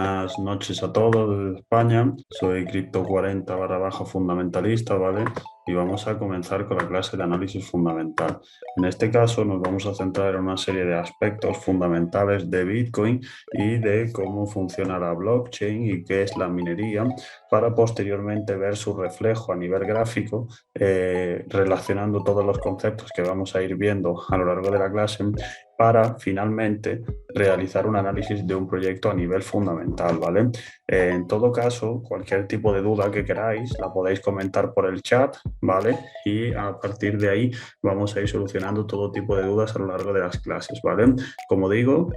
Buenas noches a todos desde España. Soy Crypto40/fundamentalista, ¿vale? Y vamos a comenzar con la clase de análisis fundamental. En este caso nos vamos a centrar en una serie de aspectos fundamentales de Bitcoin y de cómo funciona la blockchain y qué es la minería, para posteriormente ver su reflejo a nivel gráfico, relacionando todos los conceptos que vamos a ir viendo a lo largo de la clase, para finalmente realizar un análisis de un proyecto a nivel fundamental, ¿vale? En todo caso, cualquier tipo de duda que queráis la podéis comentar por el chat, ¿vale? Y a partir de ahí vamos a ir solucionando todo tipo de dudas a lo largo de las clases, ¿vale? Como digo,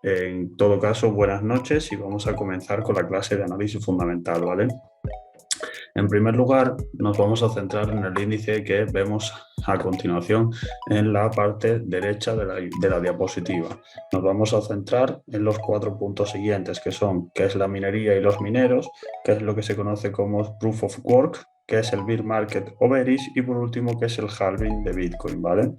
en todo caso, buenas noches y vamos a comenzar con la clase de análisis fundamental, ¿vale? En primer lugar, nos vamos a centrar en el índice que vemos a continuación en la parte derecha de la diapositiva. Nos vamos a centrar en los 4 puntos siguientes, que son qué es la minería y los mineros, qué es lo que se conoce como Proof of Work, qué es el Bear Market o Bearish y por último qué es el halving de Bitcoin, ¿vale?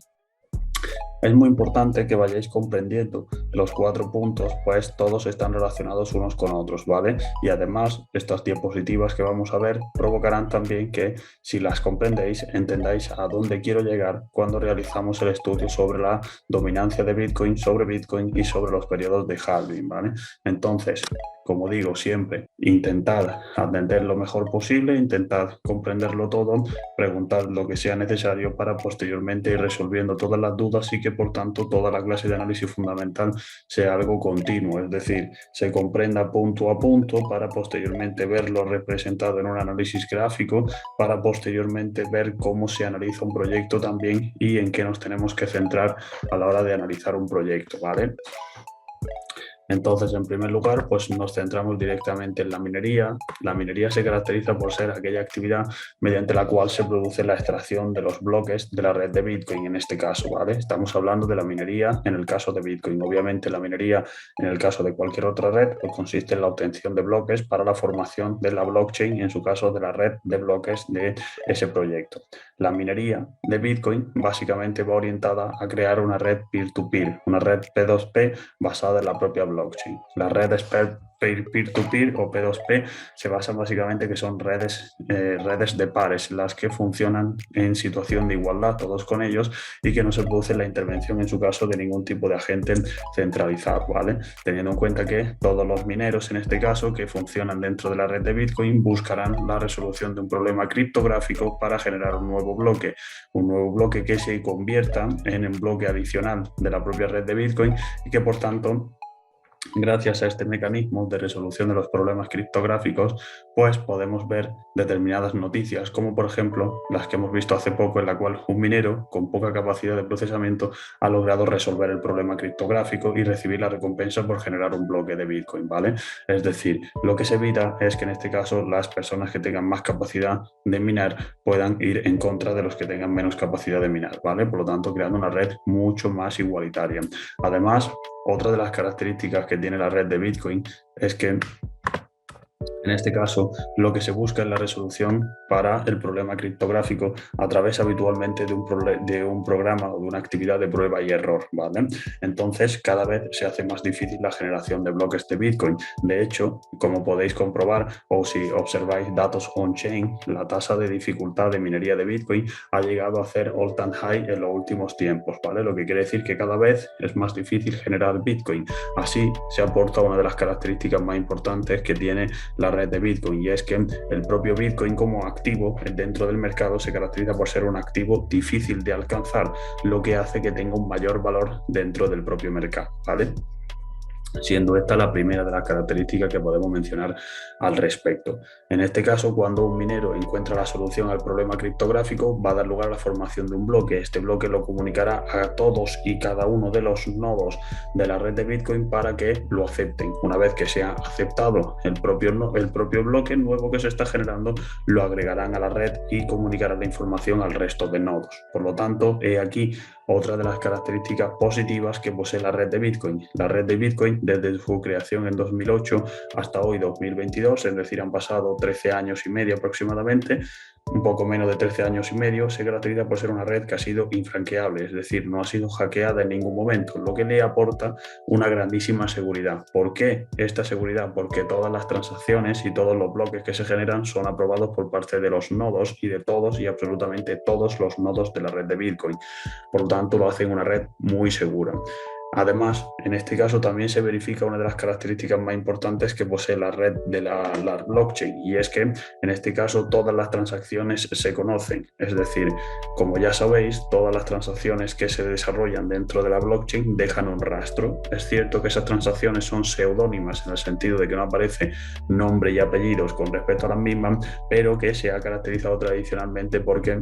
Es muy importante que vayáis comprendiendo los 4 puntos, pues todos están relacionados unos con otros, ¿vale? Y además, estas diapositivas que vamos a ver provocarán también que, si las comprendéis, entendáis a dónde quiero llegar cuando realizamos el estudio sobre la dominancia de Bitcoin sobre Bitcoin y sobre los periodos de halving, ¿vale? Entonces, como digo siempre, intentad atender lo mejor posible, intentad comprenderlo todo, preguntad lo que sea necesario para posteriormente ir resolviendo todas las dudas y que por tanto toda la clase de análisis fundamental sea algo continuo, es decir, se comprenda punto a punto para posteriormente verlo representado en un análisis gráfico, para posteriormente ver cómo se analiza un proyecto también y en qué nos tenemos que centrar a la hora de analizar un proyecto, ¿vale? Entonces, en primer lugar, pues nos centramos directamente en la minería. La minería se caracteriza por ser aquella actividad mediante la cual se produce la extracción de los bloques de la red de Bitcoin, en este caso, ¿vale? Estamos hablando de la minería en el caso de Bitcoin. Obviamente, la minería en el caso de cualquier otra red, pues consiste en la obtención de bloques para la formación de la blockchain, en su caso de la red de bloques de ese proyecto. La minería de Bitcoin básicamente va orientada a crear una red peer-to-peer, una red P2P basada en la propia blockchain. Las redes peer-to-peer o P2P se basan básicamente que son redes de pares, las que funcionan en situación de igualdad todos con ellos y que no se produce la intervención en su caso de ningún tipo de agente centralizado, ¿vale? Teniendo en cuenta que todos los mineros en este caso que funcionan dentro de la red de Bitcoin buscarán la resolución de un problema criptográfico para generar un nuevo bloque que se convierta en un bloque adicional de la propia red de Bitcoin y que por tanto, gracias a este mecanismo de resolución de los problemas criptográficos, pues podemos ver determinadas noticias, como por ejemplo las que hemos visto hace poco, en la cual un minero con poca capacidad de procesamiento ha logrado resolver el problema criptográfico y recibir la recompensa por generar un bloque de Bitcoin, ¿vale? Es decir, lo que se evita es que en este caso las personas que tengan más capacidad de minar puedan ir en contra de los que tengan menos capacidad de minar, ¿vale? Por lo tanto, creando una red mucho más igualitaria. Además, otra de las características que tiene la red de Bitcoin es que en este caso, lo que se busca es la resolución para el problema criptográfico a través habitualmente de un programa o de una actividad de prueba y error, ¿vale? Entonces, cada vez se hace más difícil la generación de bloques de Bitcoin. De hecho, como podéis comprobar, o si observáis datos on-chain, la tasa de dificultad de minería de Bitcoin ha llegado a hacer all-time high en los últimos tiempos, ¿vale? Lo que quiere decir que cada vez es más difícil generar Bitcoin. Así se aporta una de las características más importantes que tiene la red de Bitcoin, y es que el propio Bitcoin como activo dentro del mercado se caracteriza por ser un activo difícil de alcanzar, lo que hace que tenga un mayor valor dentro del propio mercado, ¿vale? Siendo esta la primera de las características que podemos mencionar al respecto. En este caso, cuando un minero encuentra la solución al problema criptográfico, va a dar lugar a la formación de un bloque. Este bloque lo comunicará a todos y cada uno de los nodos de la red de Bitcoin para que lo acepten. Una vez que sea aceptado el propio bloque nuevo que se está generando, lo agregarán a la red y comunicarán la información al resto de nodos. Por lo tanto, he aquí otra de las características positivas que posee la red de Bitcoin. La red de Bitcoin, desde su creación en 2008 hasta hoy 2022, es decir, han pasado 13 años y medio aproximadamente, un poco menos de 13 años y medio, se caracteriza por ser una red que ha sido infranqueable, es decir, no ha sido hackeada en ningún momento, lo que le aporta una grandísima seguridad. ¿Por qué esta seguridad? Porque todas las transacciones y todos los bloques que se generan son aprobados por parte de los nodos y de todos y absolutamente todos los nodos de la red de Bitcoin. Por lo tanto, lo hacen una red muy segura. Además, en este caso también se verifica una de las características más importantes que posee la red de la blockchain, y es que en este caso todas las transacciones se conocen. Es decir, como ya sabéis, todas las transacciones que se desarrollan dentro de la blockchain dejan un rastro. Es cierto que esas transacciones son seudónimas en el sentido de que no aparece nombre y apellidos con respecto a las mismas, pero que se ha caracterizado tradicionalmente porque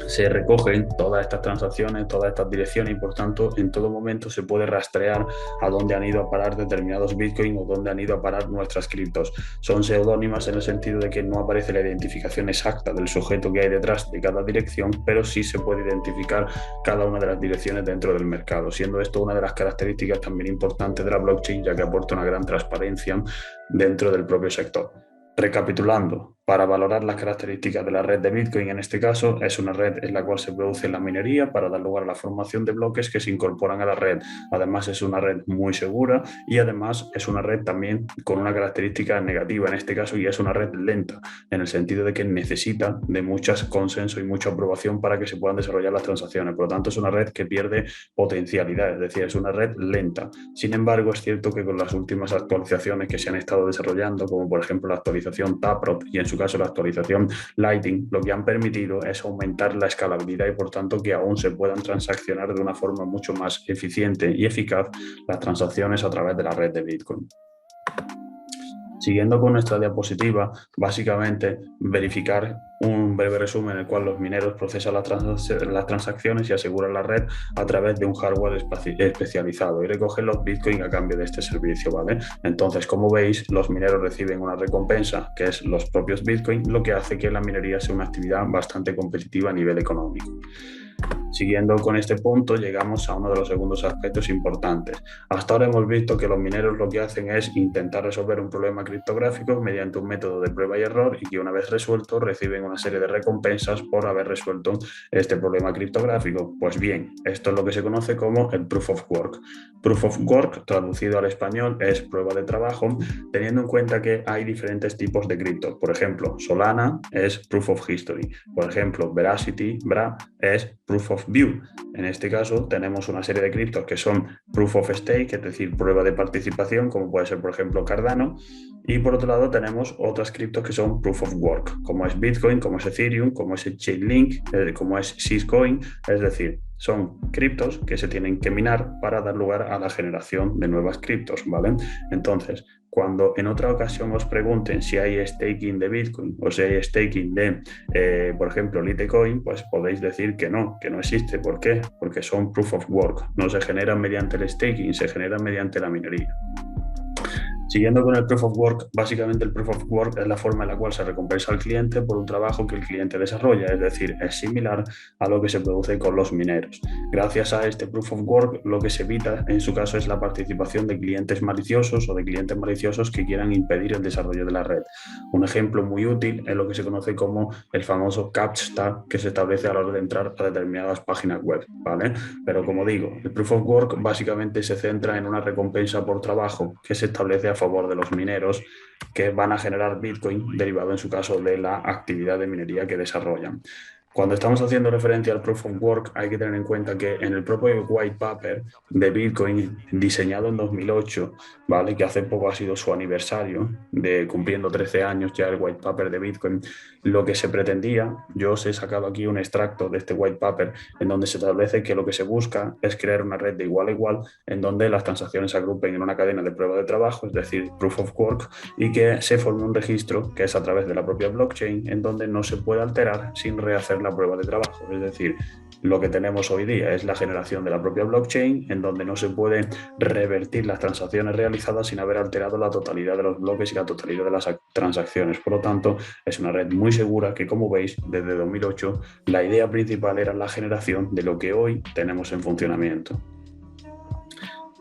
se recogen todas estas transacciones, todas estas direcciones, y por tanto en todo momento se puede rastrear a dónde han ido a parar determinados Bitcoin o dónde han ido a parar nuestras criptos. Son seudónimas en el sentido de que no aparece la identificación exacta del sujeto que hay detrás de cada dirección, pero sí se puede identificar cada una de las direcciones dentro del mercado, siendo esto una de las características también importantes de la blockchain, ya que aporta una gran transparencia dentro del propio sector. Recapitulando, para valorar las características de la red de Bitcoin, en este caso, es una red en la cual se produce la minería para dar lugar a la formación de bloques que se incorporan a la red. Además, es una red muy segura y además es una red también con una característica negativa en este caso, y es una red lenta, en el sentido de que necesita de mucho consenso y mucha aprobación para que se puedan desarrollar las transacciones. Por lo tanto, es una red que pierde potencialidad, es decir, es una red lenta. Sin embargo, es cierto que con las últimas actualizaciones que se han estado desarrollando, como por ejemplo la actualización Taproot y en su caso la actualización Lightning, lo que han permitido es aumentar la escalabilidad y por tanto que aún se puedan transaccionar de una forma mucho más eficiente y eficaz las transacciones a través de la red de Bitcoin. Siguiendo con nuestra diapositiva, básicamente verificar un breve resumen en el cual los mineros procesan las transacciones y aseguran la red a través de un hardware especializado y recogen los Bitcoin a cambio de este servicio, ¿vale? Entonces, como veis, los mineros reciben una recompensa, que es los propios Bitcoin, lo que hace que la minería sea una actividad bastante competitiva a nivel económico. Siguiendo con este punto, llegamos a uno de los segundos aspectos importantes. Hasta ahora hemos visto que los mineros lo que hacen es intentar resolver un problema criptográfico mediante un método de prueba y error, y que una vez resuelto reciben una serie de recompensas por haber resuelto este problema criptográfico. Pues bien, esto es lo que se conoce como el Proof of Work. Proof of Work, traducido al español, es prueba de trabajo, teniendo en cuenta que hay diferentes tipos de criptos. Por ejemplo, Solana es Proof of History. Por ejemplo, Veracity, BRA, es Proof of View. En este caso tenemos una serie de criptos que son Proof of Stake, es decir, prueba de participación, como puede ser por ejemplo Cardano, y por otro lado tenemos otras criptos que son Proof of Work, como es Bitcoin, como es Ethereum, como es Chainlink, como es Syscoin. Es decir, son criptos que se tienen que minar para dar lugar a la generación de nuevas criptos, ¿vale? Entonces, cuando en otra ocasión os pregunten si hay staking de Bitcoin o si hay staking de, por ejemplo, Litecoin, pues podéis decir que no existe. ¿Por qué? Porque son Proof of Work, no se generan mediante el staking, se generan mediante la minería. Siguiendo con el Proof of Work, básicamente el Proof of Work es la forma en la cual se recompensa al cliente por un trabajo que el cliente desarrolla, es decir, es similar a lo que se produce con los mineros. Gracias a este Proof of Work, lo que se evita en su caso es la participación de clientes maliciosos o de clientes maliciosos que quieran impedir el desarrollo de la red. Un ejemplo muy útil es lo que se conoce como el famoso CAPTCHA que se establece a la hora de entrar a determinadas páginas web, ¿vale? Pero como digo, el Proof of Work básicamente se centra en una recompensa por trabajo que se establece a favor de los mineros que van a generar Bitcoin derivado en su caso de la actividad de minería que desarrollan. Cuando estamos haciendo referencia al Proof of Work, hay que tener en cuenta que en el propio white paper de Bitcoin, diseñado en 2008, ¿vale? Que hace poco ha sido su aniversario, de cumpliendo 13 años ya el white paper de Bitcoin, lo que se pretendía, yo os he sacado aquí un extracto de este white paper, en donde se establece que lo que se busca es crear una red de igual a igual, en donde las transacciones se agrupen en una cadena de prueba de trabajo, es decir, Proof of Work, y que se forme un registro, que es a través de la propia blockchain, en donde no se puede alterar sin rehacer la prueba de trabajo. Es decir, lo que tenemos hoy día es la generación de la propia blockchain, en donde no se puede revertir las transacciones realizadas sin haber alterado la totalidad de los bloques y la totalidad de las transacciones. Por lo tanto, es una red muy segura que, como veis, desde 2008 la idea principal era la generación de lo que hoy tenemos en funcionamiento.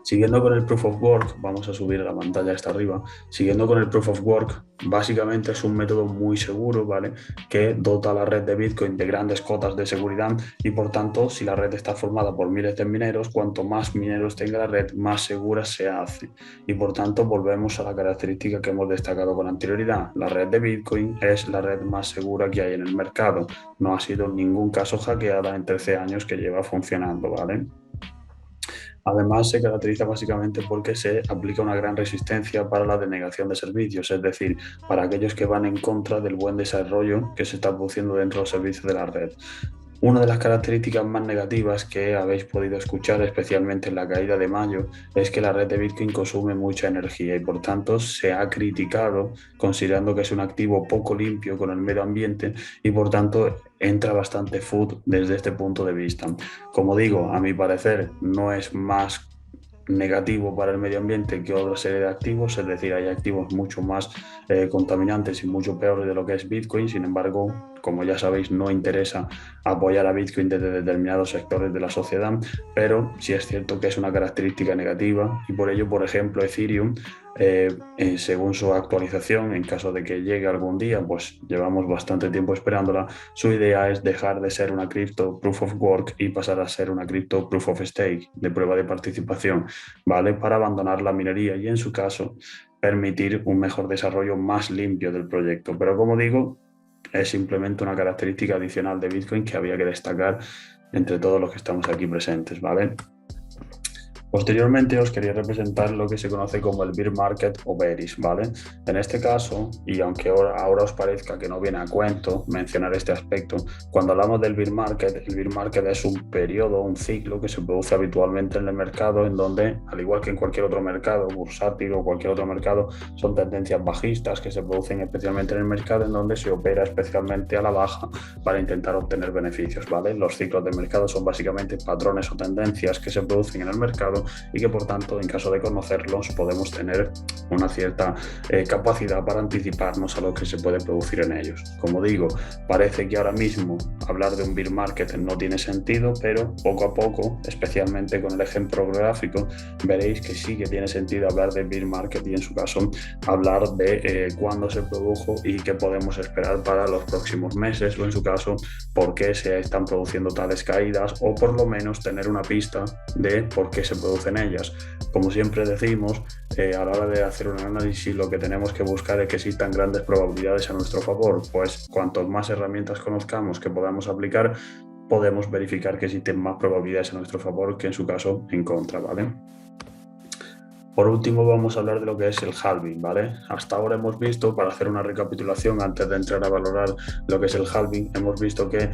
Siguiendo con el Proof of Work, vamos a subir la pantalla hasta arriba. Siguiendo con el Proof of Work, básicamente es un método muy seguro, ¿vale? Que dota a la red de Bitcoin de grandes cotas de seguridad y por tanto, si la red está formada por miles de mineros, cuanto más mineros tenga la red, más segura se hace. Y por tanto, volvemos a la característica que hemos destacado con anterioridad. La red de Bitcoin es la red más segura que hay en el mercado. No ha sido en ningún caso hackeada en 13 años que lleva funcionando, ¿vale? Además, se caracteriza básicamente porque se aplica una gran resistencia para la denegación de servicios, es decir, para aquellos que van en contra del buen desarrollo que se está produciendo dentro de los servicios de la red. Una de las características más negativas que habéis podido escuchar, especialmente en la caída de mayo, es que la red de Bitcoin consume mucha energía y por tanto se ha criticado considerando que es un activo poco limpio con el medio ambiente y por tanto entra bastante food desde este punto de vista. Como digo, a mi parecer no es más negativo para el medio ambiente que otra serie de activos, es decir, hay activos mucho más contaminantes y mucho peores de lo que es Bitcoin. Sin embargo, como ya sabéis, no interesa apoyar a Bitcoin desde determinados sectores de la sociedad, pero sí es cierto que es una característica negativa y por ello, por ejemplo, Ethereum, según su actualización, en caso de que llegue algún día, pues llevamos bastante tiempo esperándola, su idea es dejar de ser una cripto Proof of Work y pasar a ser una cripto Proof of Stake, de prueba de participación, ¿vale? Para abandonar la minería y en su caso permitir un mejor desarrollo más limpio del proyecto. Pero como digo, es simplemente una característica adicional de Bitcoin que había que destacar entre todos los que estamos aquí presentes, ¿vale? Posteriormente os quería representar lo que se conoce como el bear market o bearish, ¿vale? En este caso, y aunque ahora os parezca que no viene a cuento mencionar este aspecto, cuando hablamos del bear market, el bear market es un periodo, un ciclo que se produce habitualmente en el mercado en donde, al igual que en cualquier otro mercado, bursátil o cualquier otro mercado, son tendencias bajistas que se producen especialmente en el mercado en donde se opera especialmente a la baja para intentar obtener beneficios, ¿vale? Los ciclos de mercado son básicamente patrones o tendencias que se producen en el mercado y que por tanto en caso de conocerlos podemos tener una cierta capacidad para anticiparnos a lo que se puede producir en ellos. Como digo, parece que ahora mismo hablar de un bear market no tiene sentido, pero poco a poco, especialmente con el ejemplo gráfico, veréis que sí que tiene sentido hablar de bear market y en su caso hablar de cuándo se produjo y qué podemos esperar para los próximos meses o en su caso por qué se están produciendo tales caídas o por lo menos tener una pista de por qué se producen ellas. Como siempre decimos, a la hora de hacer un análisis lo que tenemos que buscar es que existan grandes probabilidades a nuestro favor, pues cuantos más herramientas conozcamos que podamos aplicar, podemos verificar que existen más probabilidades a nuestro favor que en su caso en contra, ¿vale? Por último, vamos a hablar de lo que es el halving, ¿vale? Hasta ahora hemos visto, para hacer una recapitulación antes de entrar a valorar lo que es el halving, hemos visto que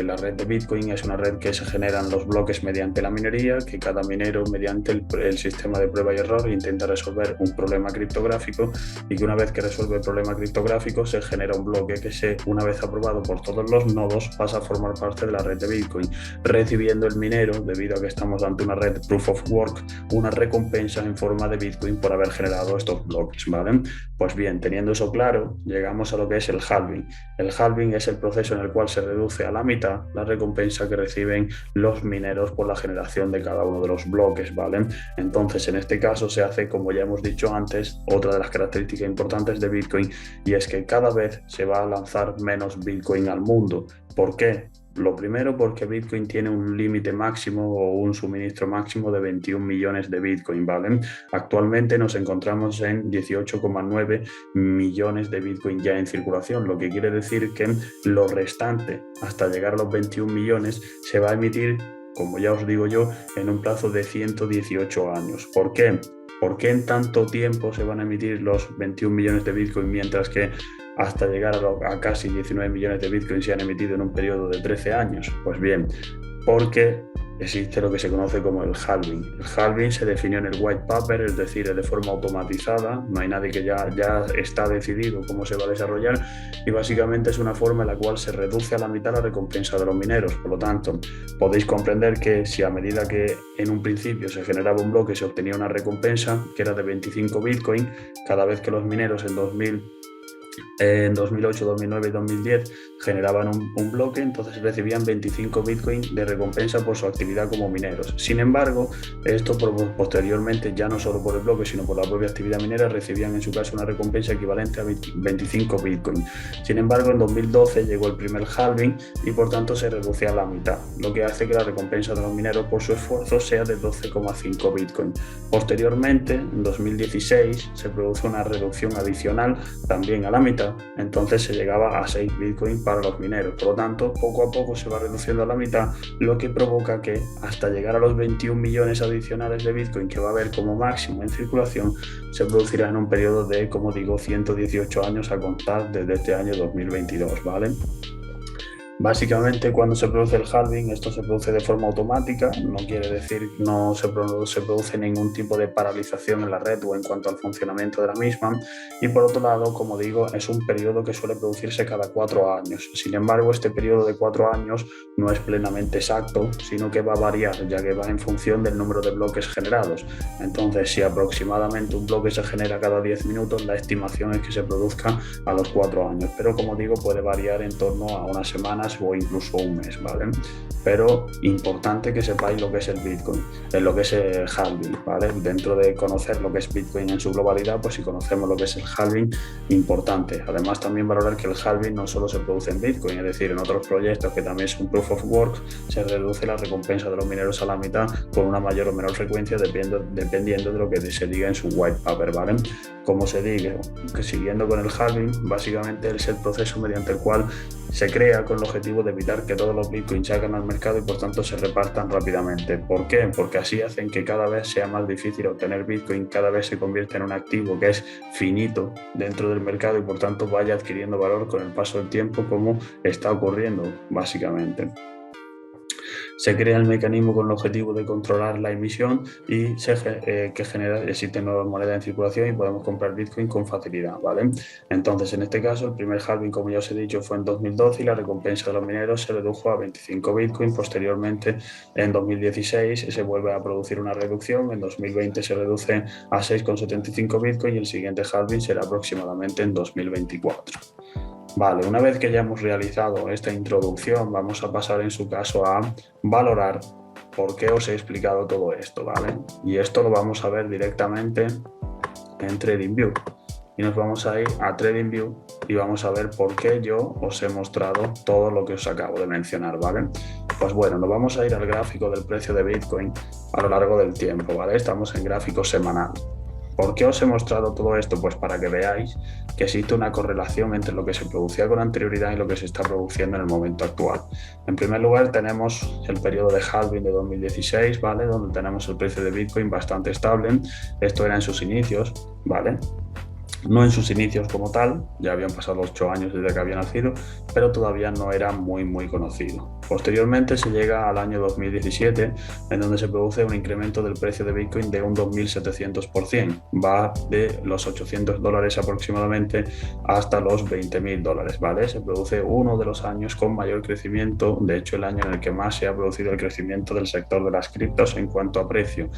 la red de Bitcoin es una red que se generan los bloques mediante la minería, que cada minero mediante el sistema de prueba y error intenta resolver un problema criptográfico y que una vez que resuelve el problema criptográfico se genera un bloque que una vez aprobado por todos los nodos pasa a formar parte de la red de Bitcoin, recibiendo el minero, debido a que estamos ante una red Proof of Work, una recompensa en forma de Bitcoin por haber generado estos bloques, ¿vale? Pues bien, teniendo eso claro, llegamos a lo que es el halving. El halving es el proceso en el cual se reduce a la mitad la recompensa que reciben los mineros por la generación de cada uno de los bloques, ¿vale? Entonces, en este caso se hace, como ya hemos dicho antes, otra de las características importantes de Bitcoin y es que cada vez se va a lanzar menos Bitcoin al mundo. ¿Por qué? Lo primero porque Bitcoin tiene un límite máximo o un suministro máximo de 21 millones de Bitcoin, ¿vale? Actualmente nos encontramos en 18,9 millones de Bitcoin ya en circulación, lo que quiere decir que lo restante hasta llegar a los 21 millones se va a emitir, como ya os digo yo, en un plazo de 118 años. ¿Por qué? ¿Por qué en tanto tiempo se van a emitir los 21 millones de Bitcoin mientras que hasta llegar a casi 19 millones de Bitcoin se han emitido en un periodo de 13 años? Pues bien, porque existe lo que se conoce como el halving. El halving se definió en el white paper, es decir, es de forma automatizada, no hay nadie que ya está decidido cómo se va a desarrollar y básicamente es una forma en la cual se reduce a la mitad la recompensa de los mineros. Por lo tanto, podéis comprender que si a medida que en un principio se generaba un bloque se obtenía una recompensa que era de 25 Bitcoin, cada vez que los mineros en 2008, 2009 y 2010 generaban un bloque, entonces recibían 25 Bitcoin de recompensa por su actividad como mineros. Sin embargo, esto posteriormente, ya no solo por el bloque, sino por la propia actividad minera, recibían en su caso una recompensa equivalente a 25 Bitcoin. Sin embargo, en 2012 llegó el primer halving y por tanto se reducía a la mitad, lo que hace que la recompensa de los mineros por su esfuerzo sea de 12,5 Bitcoin. Posteriormente, en 2016, se produce una reducción adicional también a la mitad, entonces se llegaba a 6 Bitcoin para los mineros. Por lo tanto, poco a poco se va reduciendo a la mitad, lo que provoca que hasta llegar a los 21 millones adicionales de Bitcoin que va a haber como máximo en circulación, se producirá en un periodo de, como digo, 118 años a contar desde este año 2022, ¿vale? Básicamente, cuando se produce el halving, esto se produce de forma automática, no quiere decir que no se produce ningún tipo de paralización en la red o en cuanto al funcionamiento de la misma. Y por otro lado, como digo, es un periodo que suele producirse cada 4 años. Sin embargo, este periodo de 4 años no es plenamente exacto, sino que va a variar, ya que va en función del número de bloques generados. Entonces, si aproximadamente un bloque se genera cada 10 minutos, la estimación es que se produzca a los 4 años. Pero como digo, puede variar en torno a unas semanas o incluso un mes, ¿vale? Pero importante que sepáis lo que es el Bitcoin, lo que es el halving, ¿vale? Dentro de conocer lo que es Bitcoin en su globalidad, pues si conocemos lo que es el halving, importante. Además, también valorar que el halving no solo se produce en Bitcoin, es decir, en otros proyectos que también son Proof of Work, se reduce la recompensa de los mineros a la mitad con una mayor o menor frecuencia dependiendo de lo que se diga en su white paper, ¿vale? Como se diga, que siguiendo con el halving, básicamente es el proceso mediante el cual se crea con el objetivo de evitar que todos los bitcoins salgan al mercado y por tanto se repartan rápidamente. ¿Por qué? Porque así hacen que cada vez sea más difícil obtener bitcoin, cada vez se convierte en un activo que es finito dentro del mercado y por tanto vaya adquiriendo valor con el paso del tiempo, como está ocurriendo básicamente. Se crea el mecanismo con el objetivo de controlar la emisión y existen nuevas monedas en circulación y podemos comprar Bitcoin con facilidad, ¿vale? Entonces, en este caso, el primer halving, como ya os he dicho, fue en 2012 y la recompensa de los mineros se redujo a 25 Bitcoin. Posteriormente, en 2016, se vuelve a producir una reducción. En 2020 se reduce a 6,75 Bitcoin y el siguiente halving será aproximadamente en 2024. Vale, una vez que ya hemos realizado esta introducción, vamos a pasar en su caso a valorar por qué os he explicado todo esto, ¿vale? Y esto lo vamos a ver directamente en TradingView. Y nos vamos a ir a TradingView y vamos a ver por qué yo os he mostrado todo lo que os acabo de mencionar, ¿vale? Pues bueno, nos vamos a ir al gráfico del precio de Bitcoin a lo largo del tiempo, ¿vale? Estamos en gráfico semanal. ¿Por qué os he mostrado todo esto? Pues para que veáis que existe una correlación entre lo que se producía con anterioridad y lo que se está produciendo en el momento actual. En primer lugar, tenemos el periodo de halving de 2016, ¿vale? Donde tenemos el precio de Bitcoin bastante estable. Esto era en sus inicios, ¿vale? No en sus inicios como tal, ya habían pasado 8 años desde que había nacido, pero todavía no era muy conocido. Posteriormente se llega al año 2017, en donde se produce un incremento del precio de Bitcoin de un 2.700%. Va de los $800 aproximadamente hasta los $20.000, ¿vale? Se produce uno de los años con mayor crecimiento, de hecho el año en el que más se ha producido el crecimiento del sector de las criptos en cuanto a precio,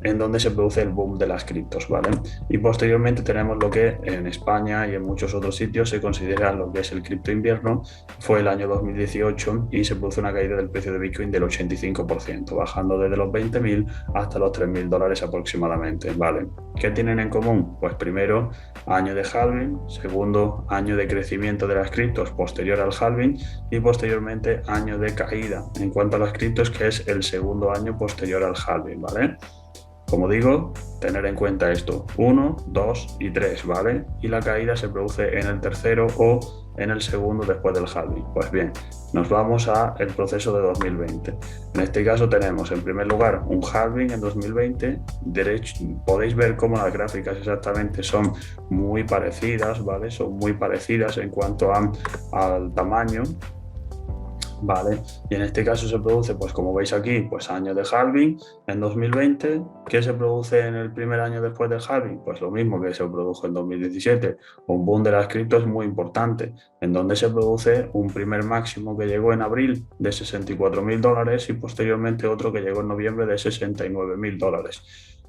en donde se produce el boom de las criptos, ¿vale? Y posteriormente tenemos lo que en España y en muchos otros sitios se considera lo que es el cripto invierno. Fue el año 2018 y se produce una caída del precio de Bitcoin del 85%, bajando desde los 20.000 hasta los $3.000 aproximadamente, ¿vale? ¿Qué tienen en común? Pues primero, año de halving, segundo, año de crecimiento de las criptos posterior al halving y posteriormente año de caída en cuanto a las criptos, que es el segundo año posterior al halving, ¿vale? Como digo, tener en cuenta esto, 1, 2 y 3, ¿vale? Y la caída se produce en el tercero o en el segundo después del halving. Pues bien, nos vamos al proceso de 2020. En este caso tenemos en primer lugar un halving en 2020. Podéis ver cómo las gráficas exactamente son muy parecidas, ¿vale? Son muy parecidas en cuanto al tamaño, ¿vale? Y en este caso se produce, pues como veis aquí, pues año de halving en 2020. ¿Qué se produce en el primer año después del halving? Pues lo mismo que se produjo en 2017, un boom de las criptos muy importante, en donde se produce un primer máximo que llegó en abril de $64.000 y posteriormente otro que llegó en noviembre de $69.000.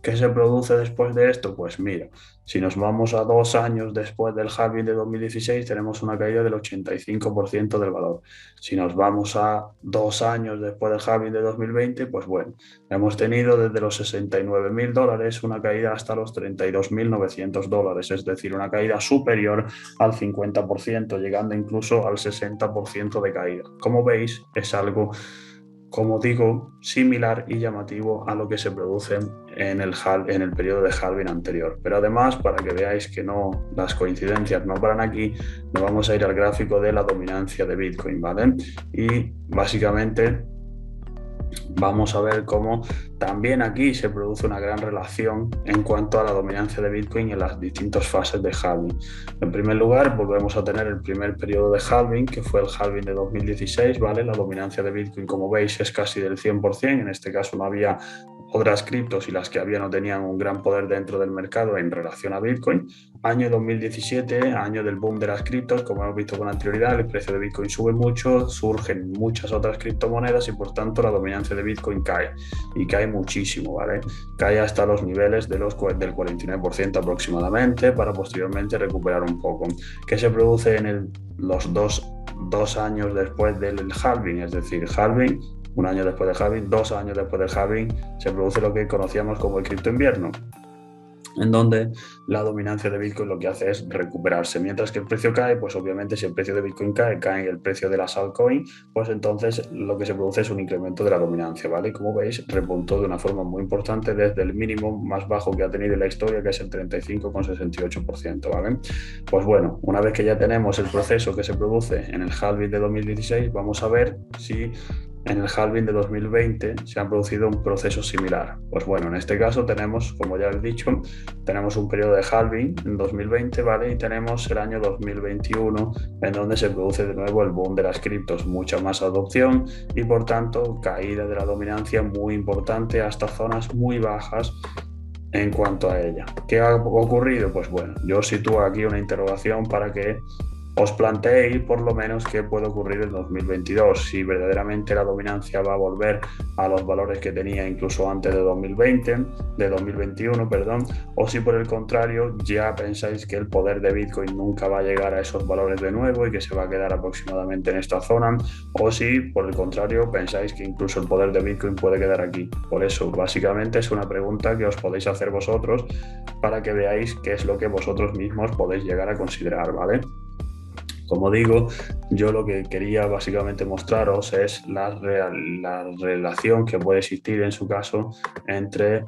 ¿Qué se produce después de esto? Pues mira, si nos vamos a 2 años después del halving de 2016, tenemos una caída del 85% del valor. Si nos vamos a 2 años después del halving de 2020, pues bueno, hemos tenido desde los $69.000 una caída hasta los $32.900, es decir, una caída superior al 50%, llegando incluso al 60% de caída. Como veis, es algo, como digo, similar y llamativo a lo que se produce en el periodo de halving anterior. Pero además, para que veáis que no, las coincidencias no paran aquí, nos vamos a ir al gráfico de la dominancia de Bitcoin, ¿vale? Y básicamente vamos a ver cómo también aquí se produce una gran relación en cuanto a la dominancia de Bitcoin en las distintas fases de halving. En primer lugar, volvemos a tener el primer periodo de halving, que fue el halving de 2016, ¿vale? La dominancia de Bitcoin, como veis, es casi del 100%. En este caso no había otras criptos y las que había no tenían un gran poder dentro del mercado en relación a Bitcoin. Año 2017, año del boom de las criptos, como hemos visto con anterioridad, el precio de Bitcoin sube mucho, surgen muchas otras criptomonedas y por tanto la dominancia de Bitcoin cae, y cae muchísimo, ¿vale? Cae hasta los niveles del 49% aproximadamente, para posteriormente recuperar un poco. ¿Qué se produce en los dos años después del halving? Es decir, halving, un año después del halving, 2 años después del halving, se produce lo que conocíamos como el cripto invierno, en donde la dominancia de Bitcoin lo que hace es recuperarse. Mientras que el precio cae, pues obviamente si el precio de Bitcoin cae, cae el precio de las altcoins, pues entonces lo que se produce es un incremento de la dominancia, ¿vale? Como veis, repuntó de una forma muy importante desde el mínimo más bajo que ha tenido en la historia, que es el 35,68%, ¿vale? Pues bueno, una vez que ya tenemos el proceso que se produce en el halving de 2016, vamos a ver si en el halving de 2020 se ha producido un proceso similar. Pues bueno, en este caso tenemos, como ya he dicho, tenemos un periodo de halving en 2020, ¿vale? Y tenemos el año 2021 en donde se produce de nuevo el boom de las criptos, mucha más adopción y por tanto caída de la dominancia muy importante hasta zonas muy bajas en cuanto a ella. ¿Qué ha ocurrido? Pues bueno, yo sitúo aquí una interrogación para que os planteéis por lo menos qué puede ocurrir en 2022, si verdaderamente la dominancia va a volver a los valores que tenía incluso antes de 2021, perdón, o si por el contrario ya pensáis que el poder de Bitcoin nunca va a llegar a esos valores de nuevo y que se va a quedar aproximadamente en esta zona, o si por el contrario pensáis que incluso el poder de Bitcoin puede quedar aquí. Por eso, básicamente es una pregunta que os podéis hacer vosotros para que veáis qué es lo que vosotros mismos podéis llegar a considerar, ¿vale? Como digo, yo lo que quería básicamente mostraros es la relación que puede existir en su caso entre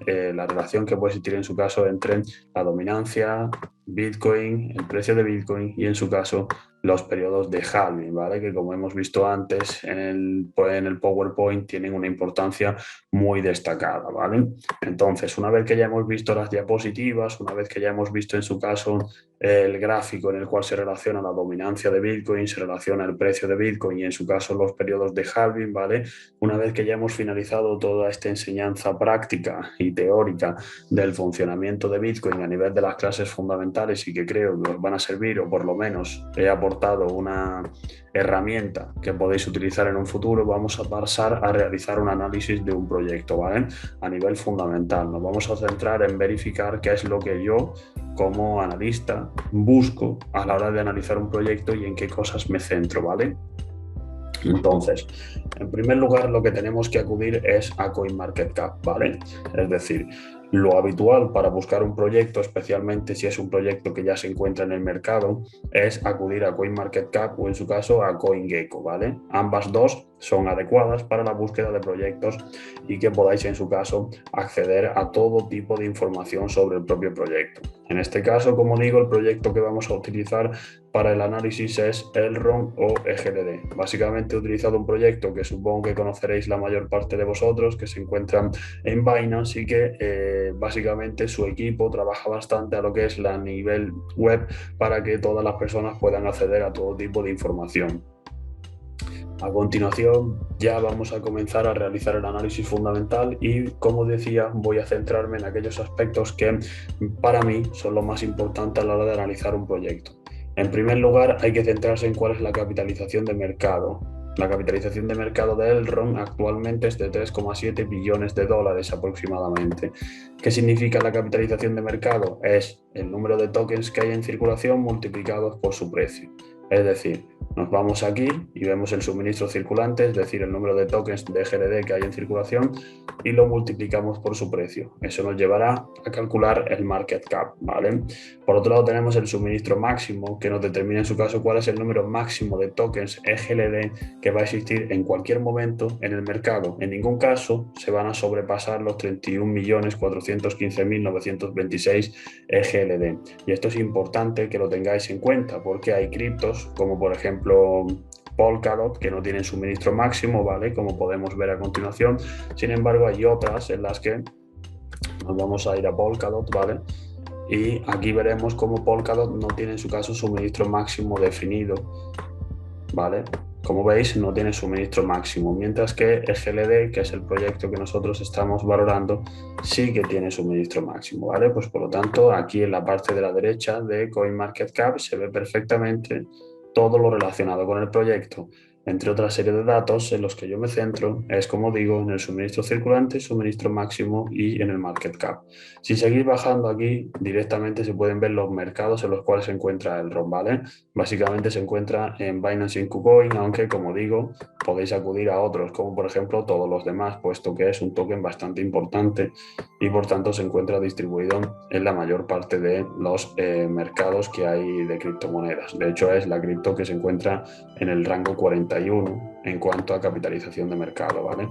la dominancia, Bitcoin, el precio de Bitcoin y en su caso los periodos de halving, ¿vale? Que como hemos visto antes en el PowerPoint tienen una importancia muy destacada, ¿vale? Entonces, una vez que ya hemos visto las diapositivas, una vez que ya hemos visto en su caso el gráfico en el cual se relaciona la dominancia de Bitcoin, se relaciona el precio de Bitcoin y en su caso los periodos de halving, ¿vale? Una vez que ya hemos finalizado toda esta enseñanza práctica y teórica del funcionamiento de Bitcoin a nivel de las clases fundamentales y que creo que os van a servir, o por lo menos he aportado una herramienta que podéis utilizar en un futuro, vamos a pasar a realizar un análisis de un proyecto, ¿vale? A nivel fundamental. Nos vamos a centrar en verificar qué es lo que yo como analista busco a la hora de analizar un proyecto y en qué cosas me centro, ¿vale? Entonces, en primer lugar, lo que tenemos que acudir es a CoinMarketCap, ¿vale? Es decir, lo habitual para buscar un proyecto, especialmente si es un proyecto que ya se encuentra en el mercado, es acudir a CoinMarketCap o en su caso a CoinGecko, ¿vale? Ambas dos son adecuadas para la búsqueda de proyectos y que podáis en su caso acceder a todo tipo de información sobre el propio proyecto. En este caso, como digo, el proyecto que vamos a utilizar para el análisis es Elrond o EGLD. Básicamente he utilizado un proyecto que supongo que conoceréis la mayor parte de vosotros, que se encuentra en Binance y que básicamente su equipo trabaja bastante a lo que es la nivel web para que todas las personas puedan acceder a todo tipo de información. A continuación ya vamos a comenzar a realizar el análisis fundamental y, como decía, voy a centrarme en aquellos aspectos que para mí son los más importantes a la hora de analizar un proyecto. En primer lugar, hay que centrarse en cuál es la capitalización de mercado La capitalización de mercado de Elrond actualmente es de 3,7 billones de dólares aproximadamente. ¿Qué significa la capitalización de mercado? Es el número de tokens que hay en circulación multiplicados por su precio. Es decir, nos vamos aquí y vemos el suministro circulante, es decir, el número de tokens de GLD que hay en circulación, y lo multiplicamos por su precio. Eso nos llevará a calcular el market cap, ¿vale? Por otro lado, tenemos el suministro máximo, que nos determina en su caso cuál es el número máximo de tokens EGLD que va a existir en cualquier momento en el mercado. En ningún caso se van a sobrepasar los 31.415.926 EGLD. Y esto es importante que lo tengáis en cuenta, porque hay criptos como por ejemplo Polkadot, que no tienen suministro máximo, ¿vale? Como podemos ver a continuación. Sin embargo, hay otras en las que nos vamos a ir a Polkadot, ¿vale? Y aquí veremos cómo Polkadot no tiene en su caso suministro máximo definido, ¿vale? Como veis, no tiene suministro máximo, mientras que GLD, que es el proyecto que nosotros estamos valorando, sí que tiene suministro máximo, ¿vale? Pues por lo tanto, aquí en la parte de la derecha de CoinMarketCap se ve perfectamente todo lo relacionado con el proyecto. Entre otra serie de datos en los que yo me centro es, como digo, en el suministro circulante, suministro máximo y en el market cap. Si seguís bajando aquí, directamente se pueden ver los mercados en los cuales se encuentra el ROM, ¿vale? Básicamente se encuentra en Binance y en KuCoin, aunque, como digo, podéis acudir a otros, como por ejemplo todos los demás, puesto que es un token bastante importante y por tanto se encuentra distribuido en la mayor parte de los mercados que hay de criptomonedas. De hecho, es la cripto que se encuentra en el rango 41 en cuanto a capitalización de mercado, ¿vale?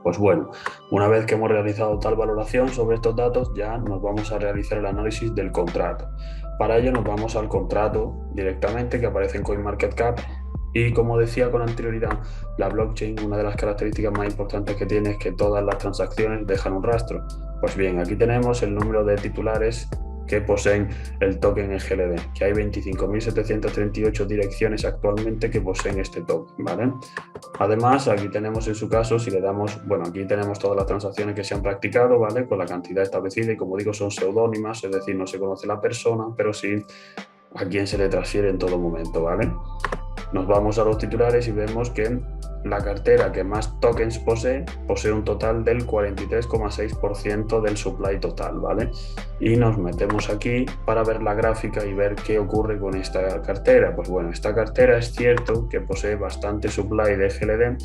Pues bueno, una vez que hemos realizado tal valoración sobre estos datos, ya nos vamos a realizar el análisis del contrato. Para ello nos vamos al contrato directamente que aparece en CoinMarketCap. Y como decía con anterioridad, la blockchain, una de las características más importantes que tiene es que todas las transacciones dejan un rastro. Pues bien, aquí tenemos el número de titulares que poseen el token GLD, que hay 25.738 direcciones actualmente que poseen este token, ¿vale? Además, aquí tenemos en su caso, si le damos, bueno, aquí tenemos todas las transacciones que se han practicado, ¿vale? Con la cantidad establecida y, como digo, son seudónimas, es decir, no se conoce la persona, pero sí a quién se le transfiere en todo momento, ¿vale? Nos vamos a los titulares y vemos que la cartera que más tokens posee un total del 43,6% del supply total, ¿vale? Y nos metemos aquí para ver la gráfica y ver qué ocurre con esta cartera. Pues bueno, esta cartera es cierto que posee bastante supply de GLD,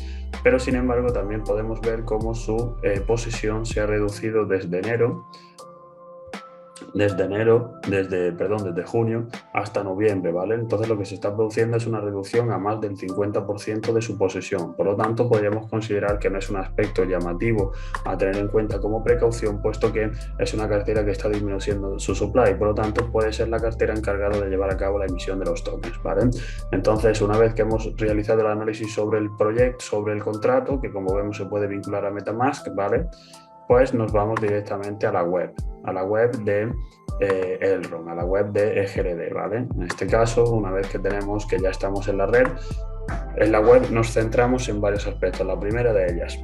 pero sin embargo también podemos ver cómo su posesión se ha reducido desde junio hasta noviembre, ¿vale? Entonces lo que se está produciendo es una reducción a más del 50% de su posesión. Por lo tanto, podríamos considerar que no es un aspecto llamativo a tener en cuenta como precaución, puesto que es una cartera que está disminuyendo su supply. Por lo tanto, puede ser la cartera encargada de llevar a cabo la emisión de los tokens, ¿vale? Entonces, una vez que hemos realizado el análisis sobre el proyecto, sobre el contrato, que como vemos se puede vincular a MetaMask, ¿vale? Pues nos vamos directamente a la web de Elrond, a la web de GLD, ¿vale? En este caso, una vez que tenemos que ya estamos en la red, en la web nos centramos en varios aspectos. La primera de ellas,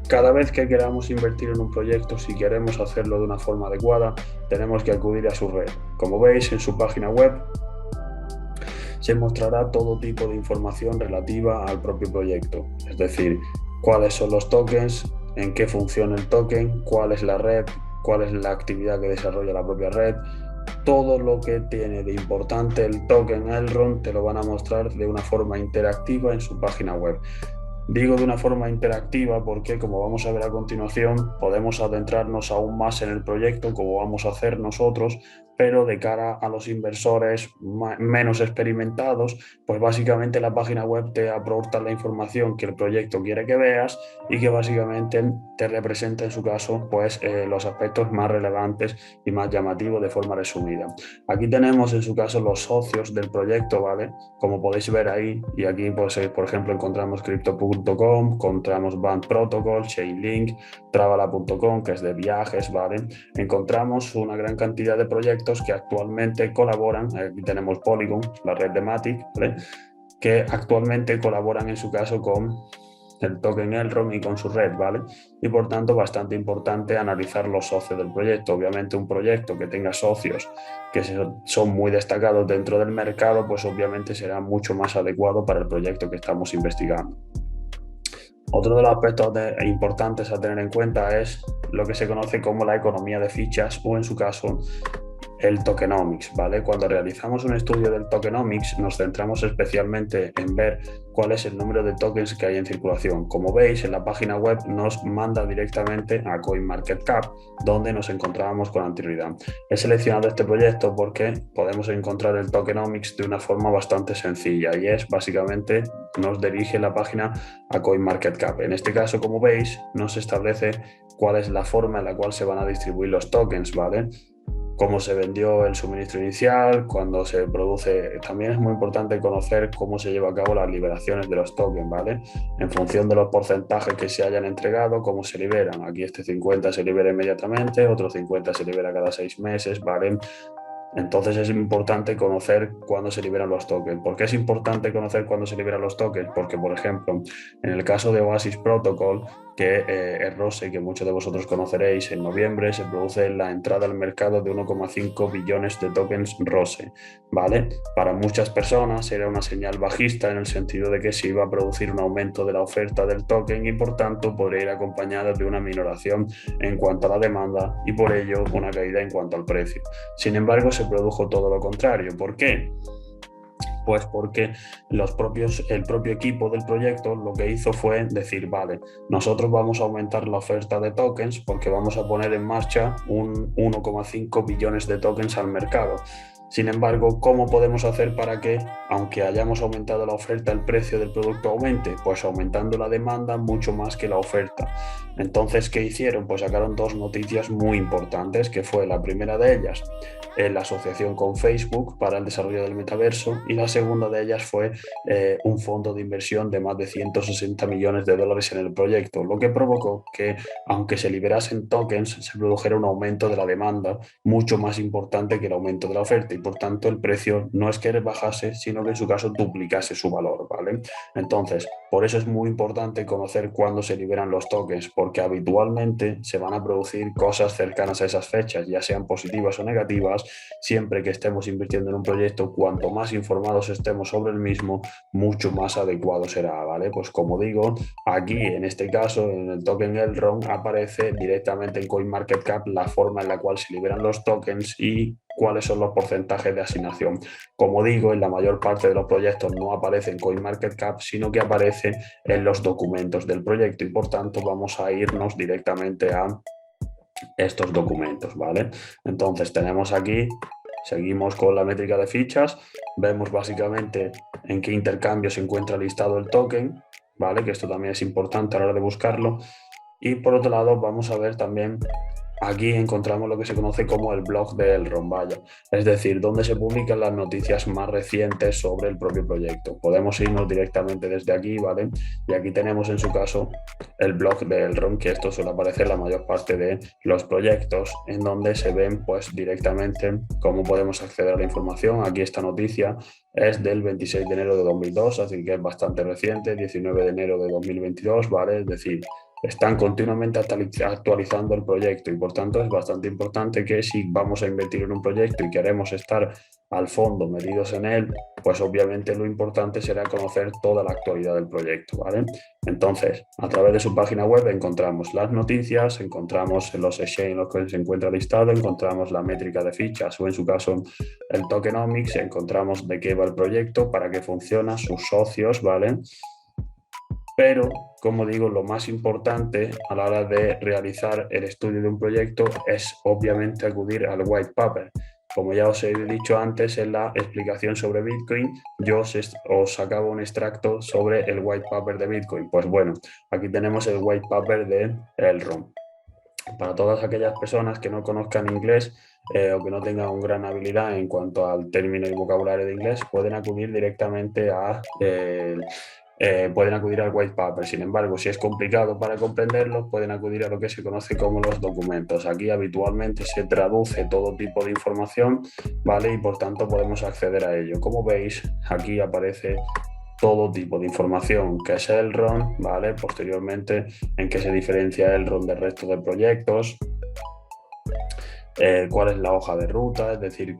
cada vez que queramos invertir en un proyecto, si queremos hacerlo de una forma adecuada, tenemos que acudir a su red. Como veis, en su página web se mostrará todo tipo de información relativa al propio proyecto, es decir, cuáles son los tokens, en qué funciona el token, cuál es la red, cuál es la actividad que desarrolla la propia red. Todo lo que tiene de importante el token Elrond te lo van a mostrar de una forma interactiva en su página web. Digo de una forma interactiva porque, como vamos a ver a continuación, podemos adentrarnos aún más en el proyecto, como vamos a hacer nosotros, pero de cara a los inversores menos experimentados, pues básicamente la página web te aporta la información que el proyecto quiere que veas y que básicamente te representa en su caso pues los aspectos más relevantes y más llamativos de forma resumida. Aquí tenemos en su caso los socios del proyecto, ¿vale? Como podéis ver ahí, y aquí pues, por ejemplo encontramos Crypto.com, encontramos Band Protocol, Chainlink, Travala.com, que es de viajes, ¿vale? Encontramos una gran cantidad de proyectos que actualmente colaboran. Aquí tenemos Polygon, la red de Matic, ¿vale? Que actualmente colaboran en su caso con el token Elrond y con su red, ¿vale? Y por tanto, bastante importante analizar los socios del proyecto. Obviamente, un proyecto que tenga socios que son muy destacados dentro del mercado, pues obviamente será mucho más adecuado para el proyecto que estamos investigando. Otro de los aspectos importantes a tener en cuenta es lo que se conoce como la economía de fichas o, en su caso, el tokenomics, ¿vale? Cuando realizamos un estudio del tokenomics nos centramos especialmente en ver cuál es el número de tokens que hay en circulación. Como veis, en la página web nos manda directamente a CoinMarketCap, donde nos encontrábamos con anterioridad. He seleccionado este proyecto porque podemos encontrar el tokenomics de una forma bastante sencilla y es básicamente nos dirige la página a CoinMarketCap. En este caso, como veis, nos establece cuál es la forma en la cual se van a distribuir los tokens, ¿vale? Cómo se vendió el suministro inicial, cuando se produce. También es muy importante conocer cómo se lleva a cabo las liberaciones de los tokens, ¿vale? En función de los porcentajes que se hayan entregado, cómo se liberan. Aquí este 50 se libera inmediatamente, otro 50 se libera cada 6 meses, ¿vale? Entonces es importante conocer cuándo se liberan los tokens. ¿Por qué es importante conocer cuándo se liberan los tokens? Porque, por ejemplo, en el caso de Oasis Protocol, que es ROSE, que muchos de vosotros conoceréis, en noviembre se produce la entrada al mercado de 1,5 billones de tokens ROSE, ¿vale? Para muchas personas era una señal bajista en el sentido de que se iba a producir un aumento de la oferta del token y, por tanto, podría ir acompañada de una minoración en cuanto a la demanda y, por ello, una caída en cuanto al precio. Sin embargo, se produjo todo lo contrario. ¿Por qué? Pues porque el propio equipo del proyecto lo que hizo fue decir, vale, nosotros vamos a aumentar la oferta de tokens porque vamos a poner en marcha un 1,5 billones de tokens al mercado. Sin embargo, ¿cómo podemos hacer para que, aunque hayamos aumentado la oferta, el precio del producto aumente? Pues aumentando la demanda mucho más que la oferta. Entonces, ¿qué hicieron? Pues sacaron dos noticias muy importantes, que fue la primera de ellas, la asociación con Facebook para el desarrollo del metaverso, y la segunda de ellas fue un fondo de inversión de más de 160 millones de dólares en el proyecto, lo que provocó que, aunque se liberasen tokens, se produjera un aumento de la demanda mucho más importante que el aumento de la oferta, y por tanto el precio no es que bajase, sino que en su caso duplicase su valor, ¿vale? Entonces, por eso es muy importante conocer cuándo se liberan los tokens, porque habitualmente se van a producir cosas cercanas a esas fechas, ya sean positivas o negativas. Siempre que estemos invirtiendo en un proyecto, cuanto más informados estemos sobre el mismo, mucho más adecuado será, ¿vale? Pues como digo, aquí en este caso, en el token Elrond, aparece directamente en CoinMarketCap la forma en la cual se liberan los tokens y cuáles son los porcentajes de asignación. Como digo, en la mayor parte de los proyectos no aparece en CoinMarketCap, sino que aparece en los documentos del proyecto y por tanto vamos a irnos directamente a estos documentos, ¿vale? Entonces tenemos aquí, seguimos con la métrica de fichas, vemos básicamente en qué intercambio se encuentra listado el token, ¿vale? Que esto también es importante a la hora de buscarlo. Y por otro lado vamos a ver también, aquí encontramos lo que se conoce como el blog de Elrond, vaya, es decir, donde se publican las noticias más recientes sobre el propio proyecto. Podemos irnos directamente desde aquí, ¿vale? Y aquí tenemos en su caso el blog de Elrond, que esto suele aparecer en la mayor parte de los proyectos, en donde se ven pues directamente cómo podemos acceder a la información. Aquí esta noticia es del 26 de enero de 2002, así que es bastante reciente, 19 de enero de 2022, ¿vale? Es decir, están continuamente actualizando el proyecto y por tanto es bastante importante que si vamos a invertir en un proyecto y queremos estar al fondo metidos en él, pues obviamente lo importante será conocer toda la actualidad del proyecto, ¿vale? Entonces, a través de su página web encontramos las noticias, encontramos los exchanges en los que se encuentra listado, encontramos la métrica de fichas o en su caso el tokenomics, encontramos de qué va el proyecto, para qué funciona, sus socios, ¿vale? Pero, como digo, lo más importante a la hora de realizar el estudio de un proyecto es obviamente acudir al white paper. Como ya os he dicho antes en la explicación sobre Bitcoin, yo os sacaba un extracto sobre el white paper de Bitcoin. Pues bueno, aquí tenemos el white paper de Elrond. Para todas aquellas personas que no conozcan inglés o que no tengan una gran habilidad en cuanto al término y vocabulario de inglés, pueden acudir directamente a pueden acudir al white paper. Sin embargo, si es complicado para comprenderlo, pueden acudir a lo que se conoce como los documentos. Aquí habitualmente se traduce todo tipo de información, ¿vale? Y por tanto podemos acceder a ello. Como veis, aquí aparece todo tipo de información que es Elrond, ¿vale? Posteriormente, en qué se diferencia Elrond del resto de proyectos, cuál es la hoja de ruta, es decir,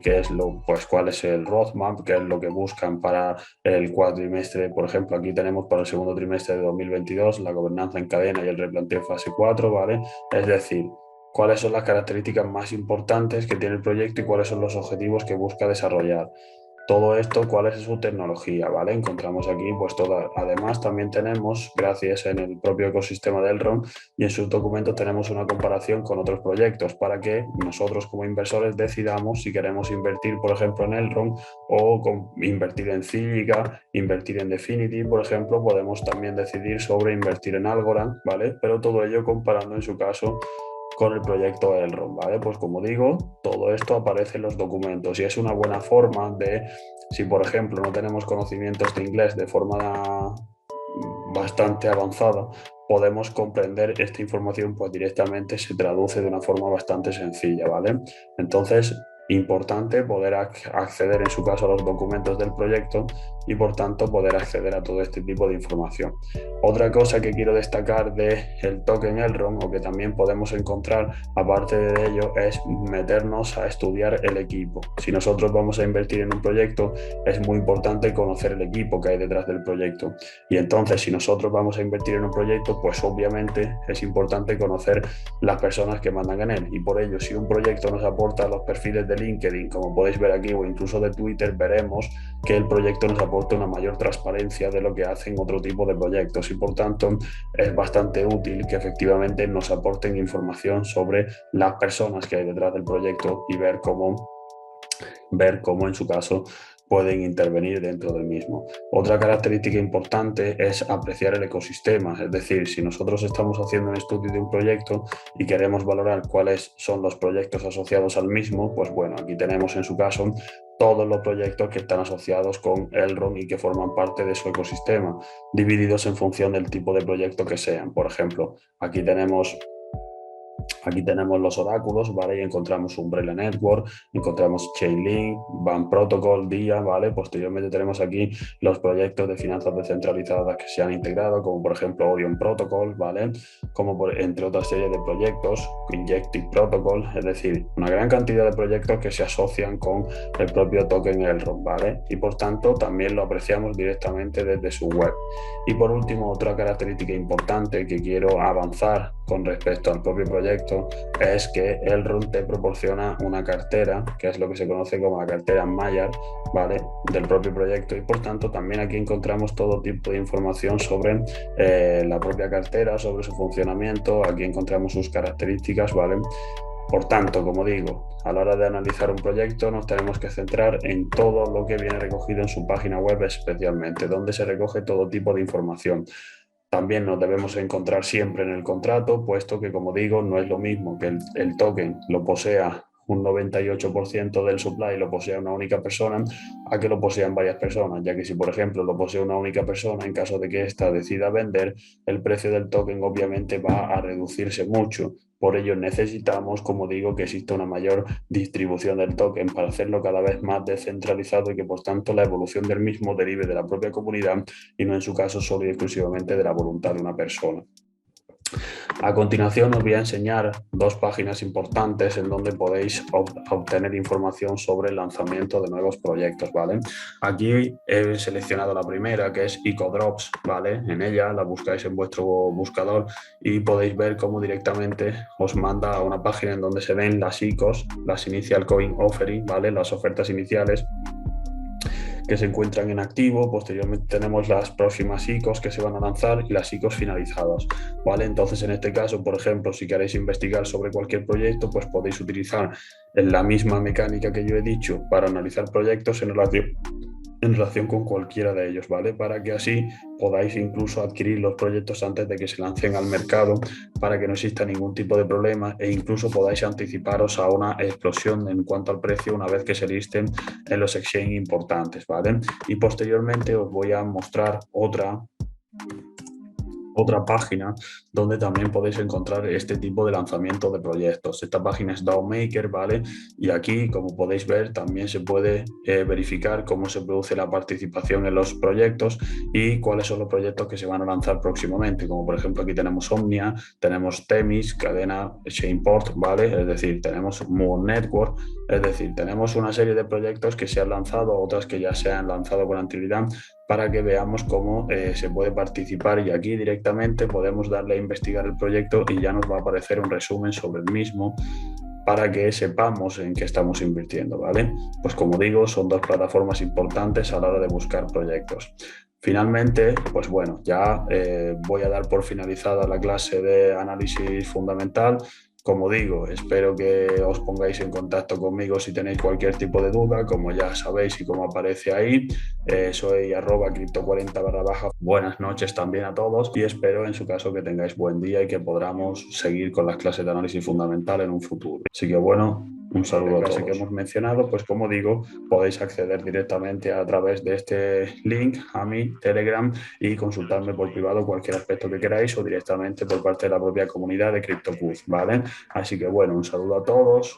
cuál es el roadmap, qué es lo que buscan para el cuatrimestre. Por ejemplo, aquí tenemos para el segundo trimestre de 2022 la gobernanza en cadena y el replanteo fase 4, ¿vale? Es decir, cuáles son las características más importantes que tiene el proyecto y cuáles son los objetivos que busca desarrollar. Todo esto, cuál es su tecnología, ¿vale? Encontramos aquí pues toda. Además también tenemos, gracias en el propio ecosistema de Elrond y en sus documentos tenemos una comparación con otros proyectos para que nosotros como inversores decidamos si queremos invertir, por ejemplo, en Elrond o invertir en Cívica, invertir en Definity, por ejemplo, podemos también decidir sobre invertir en Algorand, ¿vale? Pero todo ello comparando en su caso con el proyecto Elrond, ¿vale? Pues como digo, todo esto aparece en los documentos y es una buena forma de, si por ejemplo no tenemos conocimientos de inglés de forma bastante avanzada, podemos comprender esta información, pues directamente se traduce de una forma bastante sencilla, ¿vale? Entonces, importante poder acceder en su caso a los documentos del proyecto y por tanto poder acceder a todo este tipo de información. Otra cosa que quiero destacar del token Elrond, o que también podemos encontrar aparte de ello, es meternos a estudiar el equipo. Si nosotros vamos a invertir en un proyecto, es muy importante conocer el equipo que hay detrás del proyecto. Y entonces, si nosotros vamos a invertir en un proyecto, pues obviamente es importante conocer las personas que mandan en él. Y por ello, si un proyecto nos aporta los perfiles de LinkedIn, como podéis ver aquí, o incluso de Twitter, veremos que el proyecto nos aporta una mayor transparencia de lo que hacen otro tipo de proyectos. Y por tanto, es bastante útil que efectivamente nos aporten información sobre las personas que hay detrás del proyecto y ver cómo en su caso pueden intervenir dentro del mismo. Otra característica importante es apreciar el ecosistema, es decir, si nosotros estamos haciendo un estudio de un proyecto y queremos valorar cuáles son los proyectos asociados al mismo, pues bueno, aquí tenemos en su caso todos los proyectos que están asociados con Elrond y que forman parte de su ecosistema, divididos en función del tipo de proyecto que sean. Por ejemplo, aquí tenemos los oráculos, ¿vale? Y encontramos Umbrella Network, encontramos Chainlink, Van Protocol, DIA, ¿vale? Posteriormente tenemos aquí los proyectos de finanzas descentralizadas que se han integrado, como por ejemplo Orion Protocol, ¿vale? Entre otras series de proyectos, Injective Protocol, es decir, una gran cantidad de proyectos que se asocian con el propio token Elrond, ¿vale? Y por tanto también lo apreciamos directamente desde su web. Y por último, otra característica importante que quiero avanzar con respecto al propio proyecto es que Elrond te proporciona una cartera, que es lo que se conoce como la cartera Maiar, ¿vale? Del propio proyecto, y por tanto también aquí encontramos todo tipo de información sobre la propia cartera, sobre su funcionamiento. Aquí encontramos sus características, ¿vale? Por tanto, como digo, a la hora de analizar un proyecto nos tenemos que centrar en todo lo que viene recogido en su página web especialmente, donde se recoge todo tipo de información. También nos debemos encontrar siempre en el contrato, puesto que, como digo, no es lo mismo que el token lo posea un 98% del supply, lo posea una única persona, a que lo posean varias personas, ya que si, por ejemplo, lo posee una única persona, en caso de que ésta decida vender, el precio del token obviamente va a reducirse mucho. Por ello necesitamos, como digo, que exista una mayor distribución del token para hacerlo cada vez más descentralizado y que por tanto la evolución del mismo derive de la propia comunidad y no en su caso solo y exclusivamente de la voluntad de una persona. A continuación os voy a enseñar dos páginas importantes en donde podéis obtener información sobre el lanzamiento de nuevos proyectos, ¿vale? Aquí he seleccionado la primera, que es EcoDrops, ¿vale? En ella la buscáis en vuestro buscador y podéis ver cómo directamente os manda a una página en donde se ven las ICOs, las Initial Coin Offering, ¿vale? Las ofertas iniciales que se encuentran en activo. Posteriormente tenemos las próximas ICOs que se van a lanzar y las ICOs finalizadas, ¿vale? Entonces, en este caso, por ejemplo, si queréis investigar sobre cualquier proyecto, pues podéis utilizar la misma mecánica que yo he dicho para analizar proyectos en relación con cualquiera de ellos, ¿vale? Para que así podáis incluso adquirir los proyectos antes de que se lancen al mercado, para que no exista ningún tipo de problema e incluso podáis anticiparos a una explosión en cuanto al precio una vez que se listen en los exchanges importantes, ¿vale? Y posteriormente os voy a mostrar otra otra página donde también podéis encontrar este tipo de lanzamiento de proyectos. Esta página es DAO Maker, ¿vale? Y aquí, como podéis ver, también se puede verificar cómo se produce la participación en los proyectos y cuáles son los proyectos que se van a lanzar próximamente. Como por ejemplo aquí tenemos Omnia, tenemos Temis, cadena Chainport, ¿vale? Es decir, tenemos Moon Network, es decir, tenemos una serie de proyectos que se han lanzado, otras que ya se han lanzado con anterioridad, para que veamos cómo se puede participar, y aquí directamente podemos darle a investigar el proyecto y ya nos va a aparecer un resumen sobre el mismo para que sepamos en qué estamos invirtiendo, ¿vale? Pues como digo, son dos plataformas importantes a la hora de buscar proyectos. Finalmente, pues bueno, ya voy a dar por finalizada la clase de análisis fundamental. Como digo, espero que os pongáis en contacto conmigo si tenéis cualquier tipo de duda, como ya sabéis y como aparece ahí. Soy @crypto40_. Buenas noches también a todos y espero en su caso que tengáis buen día y que podamos seguir con las clases de análisis fundamental en un futuro. Así que bueno, un saludo a todos. Que hemos mencionado, pues como digo, podéis acceder directamente a través de este link a mi Telegram y consultarme por privado cualquier aspecto que queráis o directamente por parte de la propia comunidad de CryptoPub, ¿vale? Así que bueno, un saludo a todos.